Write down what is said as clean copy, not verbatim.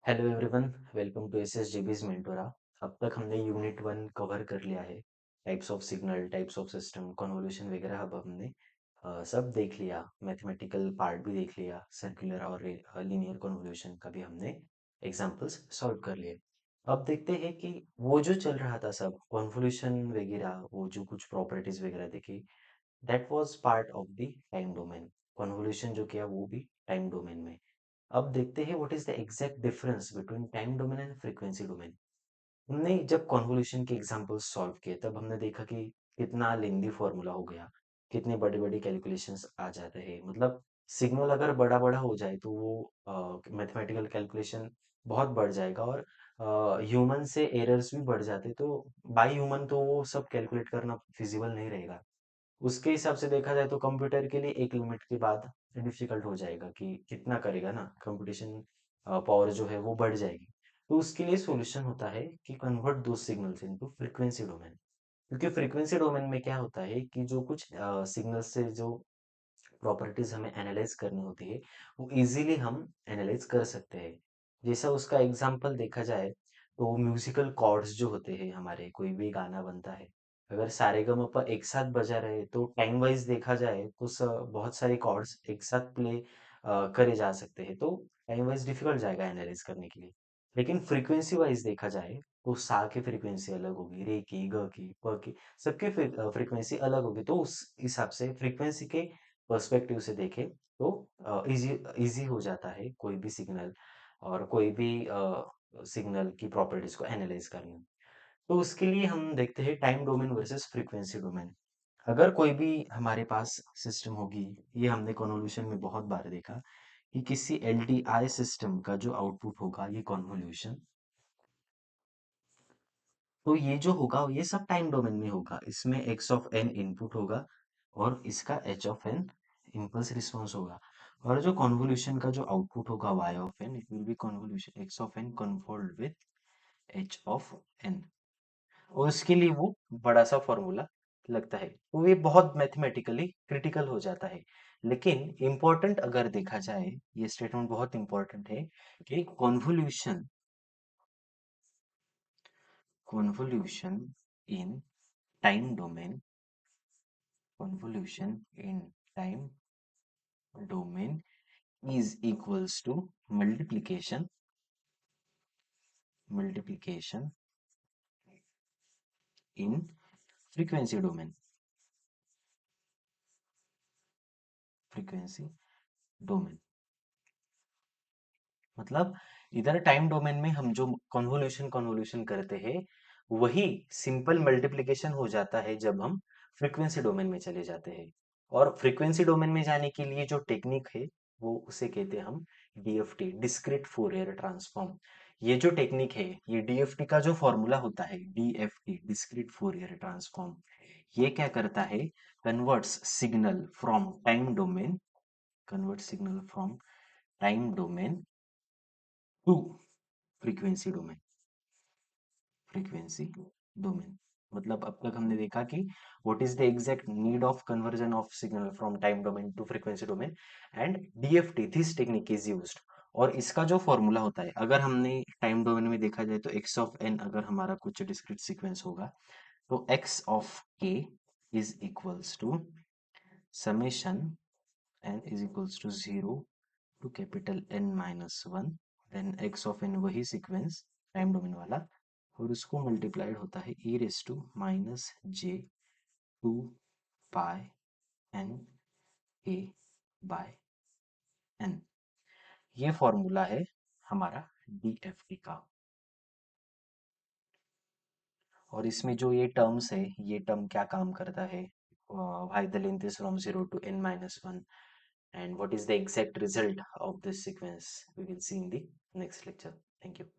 Hello everyone, welcome to S S GBs Mentora. अब तक हमने यूनिट 1 कवर कर लिया है। Types of signal, types of system, convolution वगैरह अब हमने सब देख लिया। मैथमेटिकल पार्ट भी देख लिया, सर्कुलर और लीनियर कन्वोल्यूशन का भी हमने एग्जांपल्स सॉल्व कर लिए। अब देखते हैं कि वो जो चल रहा था सब कन्वोल्यूशन वगैरह, वो जो कुछ प्रॉपर्टीज वगैरह देखी, that was part of the time domain. Convolution जो किया वो भी टाइम डोमेन में। अब देखते हैं what is the exact difference between time domain and frequency domain. हमने जब कॉन्वोल्यूशन के एग्जांपल्स सॉल्व किए तब हमने देखा कि कितना लेंदी फॉर्मूला हो गया, कितने बड़े बड़े कैलकुलेशंस आ जाते हैं। मतलब सिग्नल अगर बड़ा बड़ा हो जाए तो वो मैथमेटिकल कैलकुलेशन बहुत बढ़ जाएगा, और ह्यूमन से एरर्स भी बढ़ जाते, तो बाई ह्यूमन तो वो सब कैलकुलेट करना फिजिबल नहीं रहेगा। उसके हिसाब से देखा जाए तो कंप्यूटर के लिए एक लिमिट के बाद डिफिकल्ट हो जाएगा कि कितना करेगा ना, कंप्यूटेशन पावर जो है वो बढ़ जाएगी। तो उसके लिए सॉल्यूशन होता है कि कन्वर्ट दो सिग्नल्स इनटू फ्रीक्वेंसी डोमेन। क्योंकि फ्रीक्वेंसी डोमेन में क्या होता है कि जो कुछ सिग्नल से जो प्रॉपर्टीज हमें एनालाइज करनी होती है वो इजीली हम एनालाइज कर सकते हैं। जैसा उसका एग्जांपल देखा जाए तो म्यूजिकल कॉर्ड्स जो होते हैं, हमारे कोई भी गाना बनता है, अगर सारेगामापा एक साथ बजा रहे तो टाइम वाइज देखा जाए तो बहुत सारे कॉर्ड्स एक साथ प्ले करे जा सकते हैं, तो टाइम वाइज डिफिकल्ट जाएगा एनालाइज करने के लिए। लेकिन फ्रीक्वेंसी वाइज देखा जाए तो सा की फ्रीक्वेंसी अलग होगी, रे की, ग की, प की, सबके फ्रीक्वेंसी अलग होगी। तो उस हिसाब से फ्रीक्वेंसी के पर्सपेक्टिव से देखें तो इजी इजी हो जाता है कोई भी सिग्नल और कोई भी सिग्नल की प्रॉपर्टीज को एनालाइज करना। तो उसके लिए हम देखते हैं time domain versus frequency domain. अगर कोई भी हमारे पास सिस्टम होगी, ये हमने कन्वोल्यूशन में बहुत बार देखा कि किसी एलटीआई सिस्टम का जो आउटपुट होगा ये कन्वोल्यूशन, तो ये जो होगा ये सब टाइम डोमेन में होगा। इसमें एक्स ऑफ एन इनपुट होगा और इसका H of N impulse response होगा। और जो कन्वोल्यूशन का जो आउटपुट होगा Y of N, it will be convolution X of N convolved with H of N. और उसके लिए वो बड़ा सा फॉर्मूला लगता है, तो ये बहुत मैथमेटिकली क्रिटिकल हो जाता है। लेकिन इंपॉर्टेंट अगर देखा जाए, ये स्टेटमेंट बहुत इंपॉर्टेंट है कि convolution in time domain, convolution in time domain is equals to multiplication in frequency domain। मतलब इधर टाइम डोमेन में हम जो कन्वोल्यूशन कन्वोल्यूशन करते हैं वही सिंपल मल्टीप्लिकेशन हो जाता है जब हम फ्रीक्वेंसी डोमेन में चले जाते हैं। और फ्रीक्वेंसी डोमेन में जाने के लिए जो टेक्निक है वो उसे कहते हैं हम डीएफटी, डिस्क्रीट फोरियर ट्रांसफॉर्म। ये जो टेक्निक है, ये डीएफटी का जो फॉर्मूला होता है, डीएफटी डिस्क्रीट फोरियर ट्रांसफॉर्म, ये क्या करता है, converts signal from time domain, convert signal from time domain to frequency domain. Frequency domain मतलब अब तक हमने देखा कि what is the exact need of conversion of signal from time domain to frequency domain, and DFT this technique is used. और इसका जो formula होता है, अगर हमने टाइम डोमेन में देखा जाए तो एक्स ऑफ एन अगर हमारा कुछ डिस्क्रीट सीक्वेंस होगा तो X of K is equals to summation N is equals to 0 to capital N minus one, then X of N वही सीक्वेंस टाइम डोमेन वाला, और उसको मल्टीप्लाइड होता है E raise to minus J two pi N A by N. ये formula है हमारा DFT का। और इसमें जो ये टर्म्स है, ये टर्म क्या काम करता है, why the length is from 0 to n minus 1, and what is the exact result of this sequence, we will see in the next lecture. Thank you.